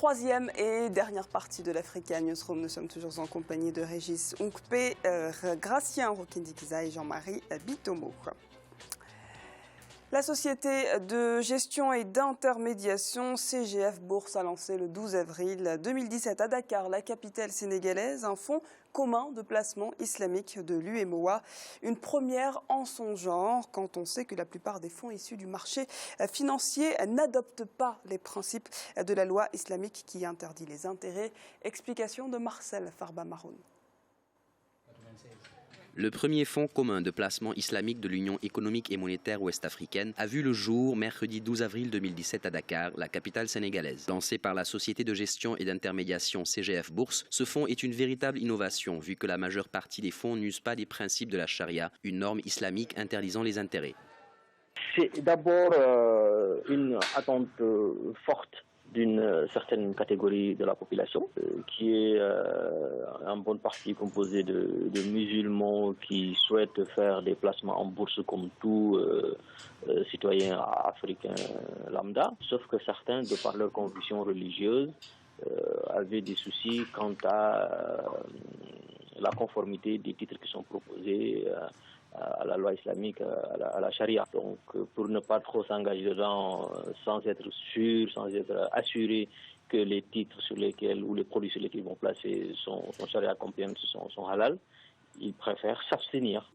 Troisième et dernière partie de l'Africa Newsroom. Nous sommes toujours en compagnie de Régis Onkpe, Gratien Rokindikiza et Jean-Marie Bitomo. La société de gestion et d'intermédiation CGF Bourse a lancé le 12 avril 2017 à Dakar, la capitale sénégalaise, un fonds commun de placement islamique de l'UEMOA. Une première en son genre quand on sait que la plupart des fonds issus du marché financier n'adoptent pas les principes de la loi islamique qui interdit les intérêts. Explication de Marcel Farba-Maroun. Le premier fonds commun de placement islamique de l'Union économique et monétaire ouest-africaine a vu le jour mercredi 12 avril 2017 à Dakar, la capitale sénégalaise. Lancé par la société de gestion et d'intermédiation CGF Bourse, ce fonds est une véritable innovation vu que la majeure partie des fonds n'usent pas des principes de la charia, une norme islamique interdisant les intérêts. C'est d'abord une attente forte d'une certaine catégorie de la population, qui est en bonne partie composée de musulmans qui souhaitent faire des placements en bourse comme tout citoyen africain lambda, sauf que certains, de par leur conviction religieuse, avaient des soucis quant à la conformité des titres qui sont proposés à la loi islamique, à la charia. Donc, pour ne pas trop s'engager dedans sans être sûr, sans être assuré que les titres sur lesquels ou les produits sur lesquels ils vont placer sont charia compliant, sont halal, ils préfèrent s'abstenir.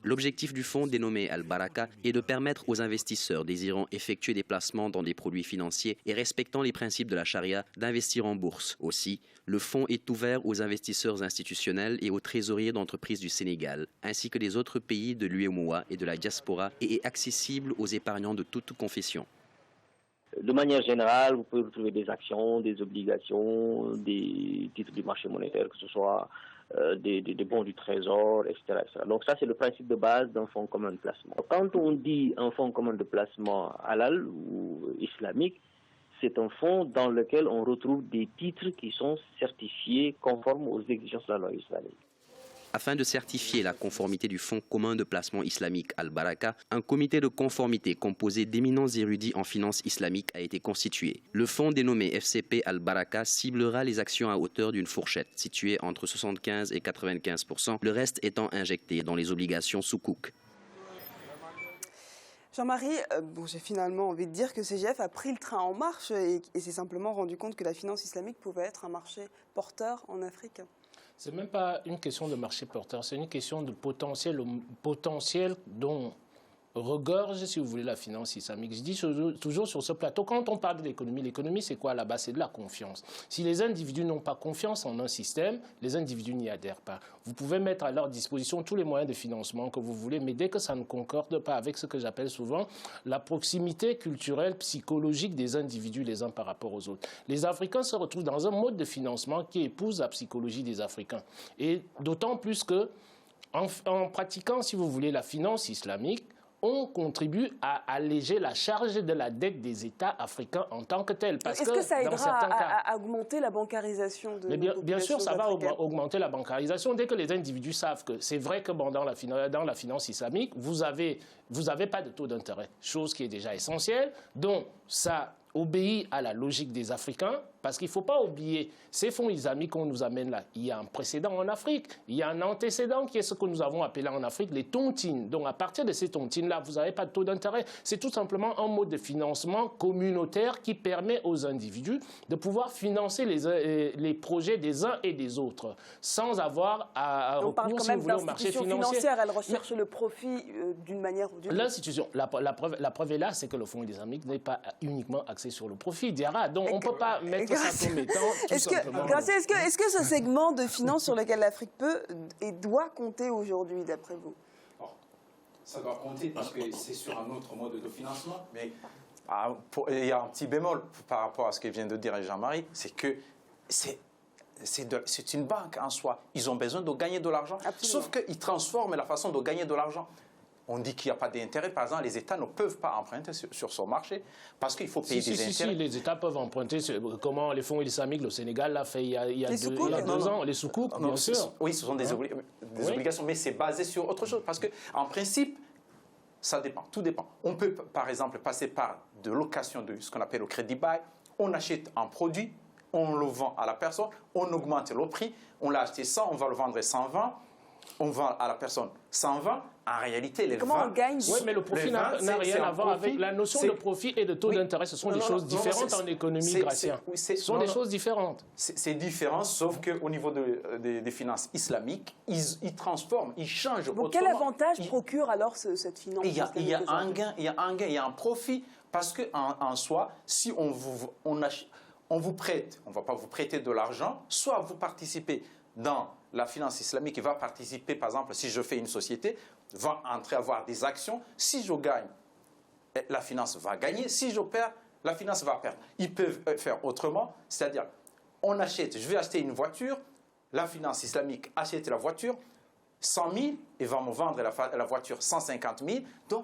L'objectif du fonds dénommé Al-Baraka est de permettre aux investisseurs désirant effectuer des placements dans des produits financiers et respectant les principes de la charia d'investir en bourse. Aussi, le fonds est ouvert aux investisseurs institutionnels et aux trésoriers d'entreprises du Sénégal, ainsi que des autres pays de l'UEMOA et de la diaspora, et est accessible aux épargnants de toute confession. De manière générale, vous pouvez retrouver des actions, des obligations, des titres du marché monétaire, que ce soit des bons du trésor, etc., etc. Donc ça, c'est le principe de base d'un fonds commun de placement. Quand on dit un fonds commun de placement halal ou islamique, c'est un fonds dans lequel on retrouve des titres qui sont certifiés conformes aux exigences de la loi islamique. Afin de certifier la conformité du fonds commun de placement islamique Al-Baraka, un comité de conformité composé d'éminents érudits en finance islamique a été constitué. Le fonds dénommé FCP Al-Baraka ciblera les actions à hauteur d'une fourchette située entre 75 et 95%, le reste étant injecté dans les obligations Soukouk. Jean-Marie, j'ai finalement envie de dire que CGF a pris le train en marche et s'est simplement rendu compte que la finance islamique pouvait être un marché porteur en Afrique. Ce n'est même pas une question de marché porteur, c'est une question de potentiel dont regorge, si vous voulez, la finance islamique. Je dis toujours sur ce plateau, quand on parle de l'économie, l'économie c'est quoi là-bas? C'est de la confiance. Si les individus n'ont pas confiance en un système, les individus n'y adhèrent pas. Vous pouvez mettre à leur disposition tous les moyens de financement que vous voulez, mais dès que ça ne concorde pas avec ce que j'appelle souvent la proximité culturelle, psychologique des individus les uns par rapport aux autres, les Africains se retrouvent dans un mode de financement qui épouse la psychologie des Africains. Et d'autant plus que, en pratiquant, si vous voulez, la finance islamique, on contribue à alléger la charge de la dette des États africains en tant que tels. Est-ce que ça aidera à augmenter la bancarisation de bien sûr, ça va augmenter la bancarisation. Dès que les individus savent que c'est vrai que dans la finance islamique, vous avez pas de taux d'intérêt, chose qui est déjà essentielle. Donc, ça obéit à la logique des Africains, parce qu'il ne faut pas oublier, ces fonds islamiques qu'on nous amène là, il y a un précédent en Afrique, il y a un antécédent qui est ce que nous avons appelé en Afrique les tontines. Donc à partir de ces tontines-là, vous n'avez pas de taux d'intérêt. C'est tout simplement un mode de financement communautaire qui permet aux individus de pouvoir financer les projets des uns et des autres, sans avoir à recourir, si vous voulez, au marché financier. Elle recherche le profit d'une manière ou d'une autre. L'institution, la preuve est là, c'est que le fonds islamique n'est pas uniquement axé sur le profit. Donc on ne peut pas mettre ça comme étant tout simplement... Est-ce que ce segment de finance sur lequel l'Afrique peut et doit compter aujourd'hui, d'après vous? Ça doit compter parce que c'est sur un autre mode de financement, mais il y a un petit bémol par rapport à ce que vient de dire Jean-Marie, c'est que c'est une banque en soi. Ils ont besoin de gagner de l'argent, sauf qu'ils transforment la façon de gagner de l'argent. On dit qu'il n'y a pas d'intérêt. Par exemple, les États ne peuvent pas emprunter sur son marché parce qu'il faut payer des intérêts. Si, les États peuvent emprunter. Comment les fonds islamiques, le Sénégal l'a fait il y a 2 ans. Les Soukouk, bien sûr. Oui, ce sont des obligations, mais c'est basé sur autre chose. Parce qu'en principe, ça dépend, tout dépend. On peut, par exemple, passer par de location de ce qu'on appelle le crédit bail. on achète un produit, on le vend à la personne, on augmente le prix, on l'a acheté 100, on va le vendre 120, on vend à la personne 120. En réalité, les comment on gagne? Oui, mais le profit n'a rien à voir avec la notion de profit et de taux d'intérêt. Ce sont des choses différentes en économie, Gratien. Ce sont des choses différentes. C'est différent, sauf qu'au niveau des finances islamiques, ils transforment, ils changent. Donc quel avantage procure alors cette finance islamique? Il y a un gain, il y a un profit. Parce qu'en soi, si on vous prête, on ne va pas vous prêter de l'argent, soit vous participez dans la finance islamique, qui va participer, par exemple, si je fais une société, va entrer avoir des actions. Si je gagne, la finance va gagner. Si je perds, la finance va perdre. Ils peuvent faire autrement, c'est-à-dire, je vais acheter une voiture, la finance islamique achète la voiture, 100 000, et va me vendre la voiture 150 000, donc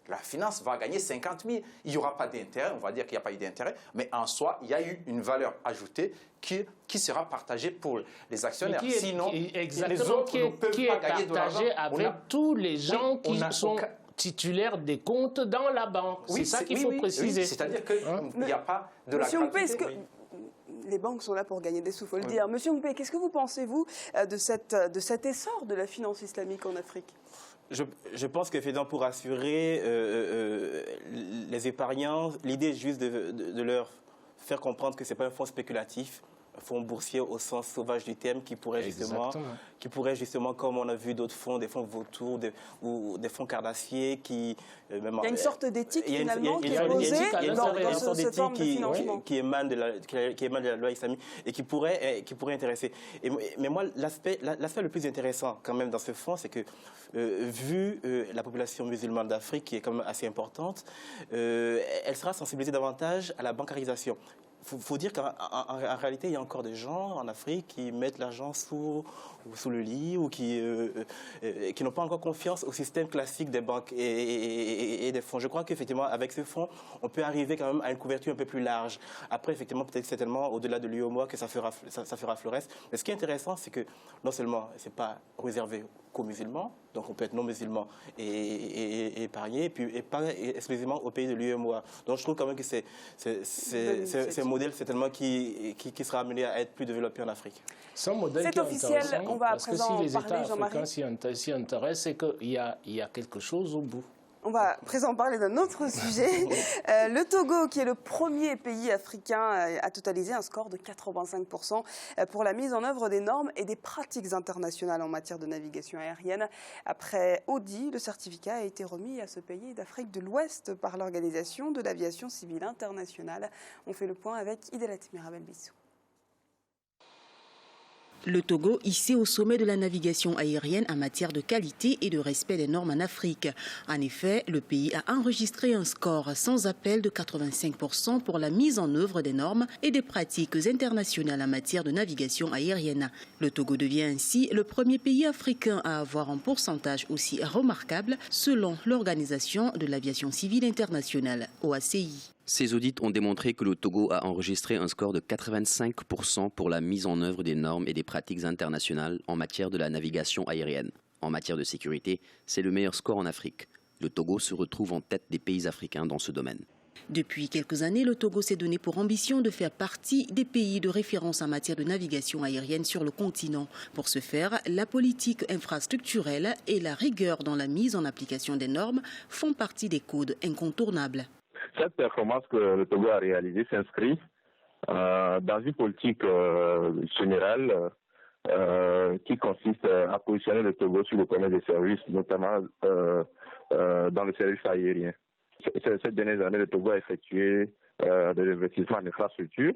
la finance va gagner 50 000. Il n'y aura pas d'intérêt, on va dire qu'il n'y a pas eu d'intérêt, mais en soi, il y a eu une valeur ajoutée qui sera partagée pour les actionnaires. Sinon, les autres ne peuvent pas gagner de l'argent. Avec tous les gens qui sont titulaires des comptes dans la banque. C'est ça qu'il faut préciser. C'est-à-dire qu'il n'y a pas de la gratuité. Les banques sont là pour gagner des sous, il faut le dire. Monsieur Moumpé, qu'est-ce que vous pensez, vous, de cet essor de la finance islamique en Afrique? Je pense que pour assurer les épargnants, l'idée est juste de leur faire comprendre que ce n'est pas un fonds spéculatif, un fonds boursier au sens sauvage du terme, qui pourrait justement, comme on a vu d'autres fonds, des fonds vautours ou des fonds carnassiers, qui... il y a une sorte d'éthique finalement qui est posée dans cette forme de financement. Qui émane de la loi islamique et qui pourrait intéresser. Mais moi, l'aspect le plus intéressant quand même dans ce fonds, c'est que vu la population musulmane d'Afrique, qui est quand même assez importante, elle sera sensibilisée davantage à la bancarisation. Il faut dire qu'en réalité, il y a encore des gens en Afrique qui mettent l'argent sous le lit ou qui n'ont pas encore confiance au système classique des banques et des fonds. Je crois qu'effectivement, avec ce fonds, on peut arriver quand même à une couverture un peu plus large. Après, effectivement, peut-être certainement au-delà de l'UEMOA que ça fera florès. Mais ce qui est intéressant, c'est que non seulement ce n'est pas réservé qu'aux musulmans, donc on peut être non musulman et épargné, et pas exclusivement au pays de l'UEMOA. Donc je trouve quand même que c'est un modèle certainement qui sera amené à être plus développé en Afrique. C'est un modèle qui est intéressant, on va parce que si les États africains s'y intéressent, c'est qu'il y a quelque chose au bout. On va à présent parler d'un autre sujet. Le Togo, qui est le premier pays africain à totaliser un score de 85% pour la mise en œuvre des normes et des pratiques internationales en matière de navigation aérienne. Après Audi, le certificat a été remis à ce pays d'Afrique de l'Ouest par l'Organisation de l'aviation civile internationale. On fait le point avec Idalat Mirabel-Bissou. Le Togo hissé au sommet de la navigation aérienne en matière de qualité et de respect des normes en Afrique. En effet, le pays a enregistré un score sans appel de 85% pour la mise en œuvre des normes et des pratiques internationales en matière de navigation aérienne. Le Togo devient ainsi le premier pays africain à avoir un pourcentage aussi remarquable selon l'Organisation de l'aviation civile internationale, OACI. Ces audits ont démontré que le Togo a enregistré un score de 85% pour la mise en œuvre des normes et des pratiques internationales en matière de la navigation aérienne. En matière de sécurité, c'est le meilleur score en Afrique. Le Togo se retrouve en tête des pays africains dans ce domaine. Depuis quelques années, le Togo s'est donné pour ambition de faire partie des pays de référence en matière de navigation aérienne sur le continent. Pour ce faire, la politique infrastructurelle et la rigueur dans la mise en application des normes font partie des codes incontournables. Cette performance que le Togo a réalisée s'inscrit dans une politique générale qui consiste à positionner le Togo sur le commerce des services, notamment dans le service aérien. Ces dernières années, le Togo a effectué des investissements en infrastructure.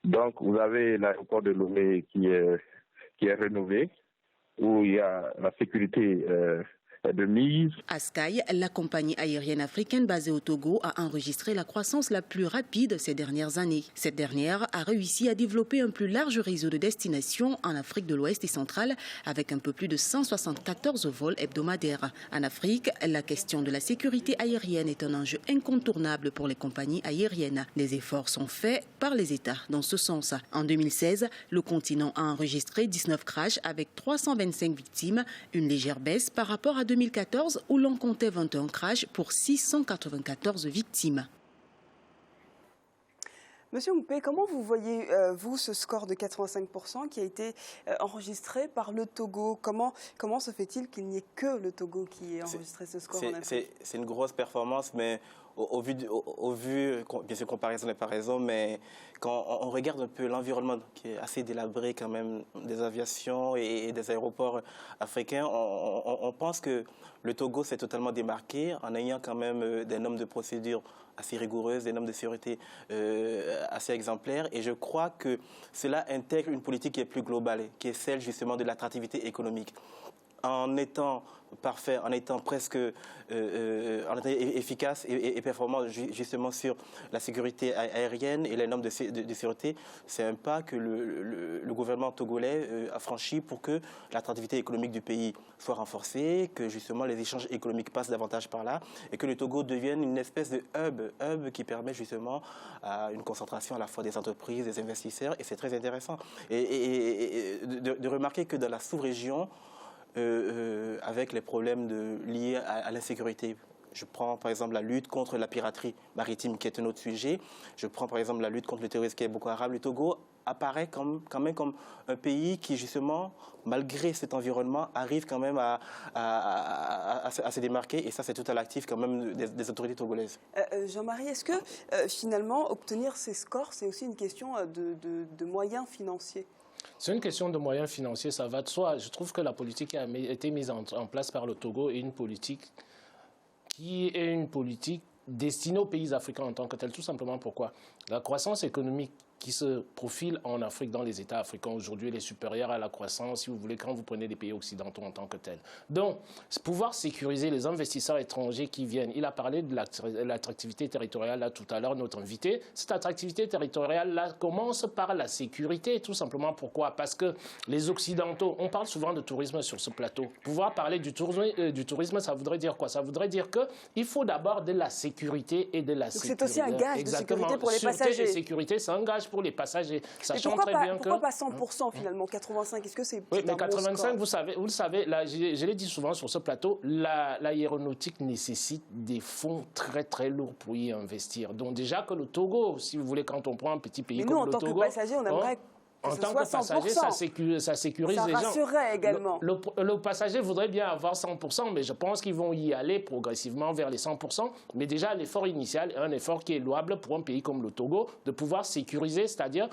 Donc, vous avez l'aéroport de Lomé qui est rénové, où il y a la sécurité de mise. Askai, la compagnie aérienne africaine basée au Togo, a enregistré la croissance la plus rapide ces dernières années. Cette dernière a réussi à développer un plus large réseau de destinations en Afrique de l'Ouest et centrale avec un peu plus de 174 vols hebdomadaires. En Afrique, la question de la sécurité aérienne est un enjeu incontournable pour les compagnies aériennes. Des efforts sont faits par les États dans ce sens. En 2016, le continent a enregistré 19 crashs avec 325 victimes, une légère baisse par rapport à 2014 où l'on comptait 21 crashs pour 694 victimes. Monsieur Ompé, comment vous voyez, vous, ce score de 85% qui a été enregistré par le Togo? Comment se fait-il qu'il n'y ait que le Togo qui ait enregistré ce score en Afrique? C'est une grosse performance, mais au vu, bien sûr, comparaison n'est pas raison, mais quand on regarde un peu l'environnement qui est assez délabré quand même des aviations et des aéroports africains, on pense que le Togo s'est totalement démarqué en ayant quand même des normes de procédure assez rigoureuses, des normes de sécurité assez exemplaires. Et je crois que cela intègre une politique qui est plus globale, qui est celle justement de l'attractivité économique. En étant parfait, en étant presque efficace et performant justement sur la sécurité aérienne et les normes de sécurité, c'est un pas que le gouvernement togolais a franchi pour que l'attractivité économique du pays soit renforcée, que justement les échanges économiques passent davantage par là et que le Togo devienne une espèce de hub qui permet justement une concentration à la fois des entreprises, des investisseurs, et c'est très intéressant. Et de remarquer que dans la sous-région, avec les problèmes liés à l'insécurité. Je prends par exemple la lutte contre la piraterie maritime qui est un autre sujet. Je prends par exemple la lutte contre le terrorisme qui est Boko Haram. Le Togo apparaît quand même comme un pays qui justement, malgré cet environnement, arrive quand même à se démarquer. Et ça, c'est tout à l'actif quand même des autorités togolaises. Jean-Marie, est-ce que finalement, obtenir ces scores, c'est aussi une question de moyens financiers? C'est une question de moyens financiers, ça va de soi. Je trouve que la politique qui a été mise en place par le Togo est une politique destinée aux pays africains en tant que telle. Tout simplement pourquoi? La croissance économique qui se profile en Afrique, dans les États africains aujourd'hui, elle est supérieure à la croissance, si vous voulez, quand vous prenez des pays occidentaux en tant que tels. Donc, pouvoir sécuriser les investisseurs étrangers qui viennent. Il a parlé de l'attractivité territoriale là tout à l'heure, notre invité. Cette attractivité territoriale là commence par la sécurité, tout simplement. Pourquoi? Parce que les Occidentaux, on parle souvent de tourisme sur ce plateau. Pouvoir parler du tourisme, ça voudrait dire quoi? Ça voudrait dire qu'il faut d'abord de la sécurité et de la sécurité. C'est aussi un gage de sécurité pour les passagers. Sûreté et sécurité, c'est un gage pour les passagers. Sachant très bien pourquoi pas 100% finalement, 85? Est-ce que c'est oui, mais un 85, bon vous le savez, là, je l'ai dit souvent sur ce plateau, l'aéronautique nécessite des fonds très très lourds pour y investir. Donc déjà que le Togo, si vous voulez, quand on prend un petit pays comme le Togo... Mais nous, en tant que passagers, on aimerait... En tant que passager, ça sécurise les gens. Ça rassurerait également. Le passager voudrait bien avoir 100%, mais je pense qu'ils vont y aller progressivement vers les 100%. Mais déjà, l'effort initial est un effort qui est louable pour un pays comme le Togo, de pouvoir sécuriser, c'est-à-dire,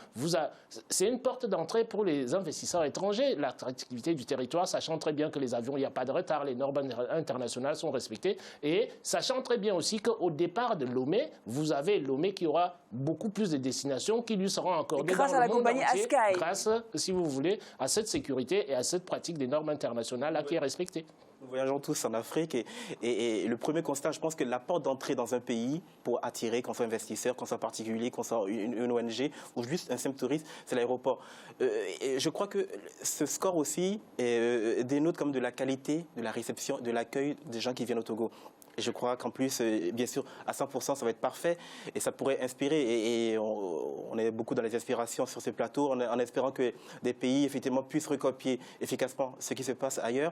c'est une porte d'entrée pour les investisseurs étrangers, l'attractivité du territoire, sachant très bien que les avions, il n'y a pas de retard, les normes internationales sont respectées, et sachant très bien aussi qu'au départ de Lomé, vous avez Lomé qui aura beaucoup plus de destinations qui lui seront accordées grâce à la compagnie Askai. Grâce, si vous voulez, à cette sécurité et à cette pratique des normes internationales là, qui est respectée. Nous voyageons tous en Afrique et le premier constat, je pense que la porte d'entrée dans un pays pour attirer, qu'on soit investisseur, qu'on soit particulier, qu'on soit une ONG ou juste un simple touriste, c'est l'aéroport. Et je crois que ce score aussi dénote comme de la qualité de la réception, de l'accueil des gens qui viennent au Togo. Et je crois qu'en plus, bien sûr, à 100%, ça va être parfait et ça pourrait inspirer. Et on est beaucoup dans les aspirations sur ces plateaux, en espérant que des pays, effectivement, puissent recopier efficacement ce qui se passe ailleurs.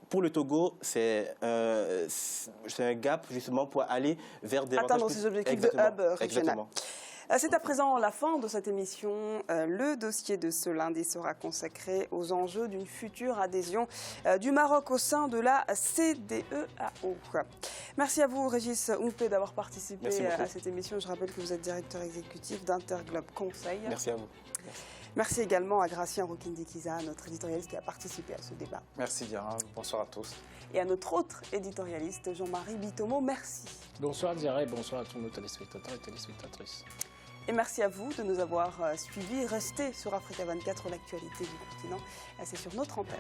Pour le Togo, c'est un gap, justement, pour aller vers des... Atteindre ces objectifs de hub régional. Exactement. C'est à présent la fin de cette émission. Le dossier de ce lundi sera consacré aux enjeux d'une future adhésion du Maroc au sein de la CEDEAO. Merci à vous, Régis Ompé, d'avoir participé à cette émission. Je rappelle que vous êtes directeur exécutif d'Interglobe Conseil. Merci à vous. Merci. Merci également à Gracien Rokindi-Kiza, notre éditorialiste qui a participé à ce débat. Merci Diarra, bonsoir à tous. Et à notre autre éditorialiste, Jean-Marie Bitomo, merci. Bonsoir Diarra et bonsoir à tous nos téléspectateurs et téléspectatrices. Et merci à vous de nous avoir suivis. Restez sur Africa 24, l'actualité du continent. C'est sur notre antenne.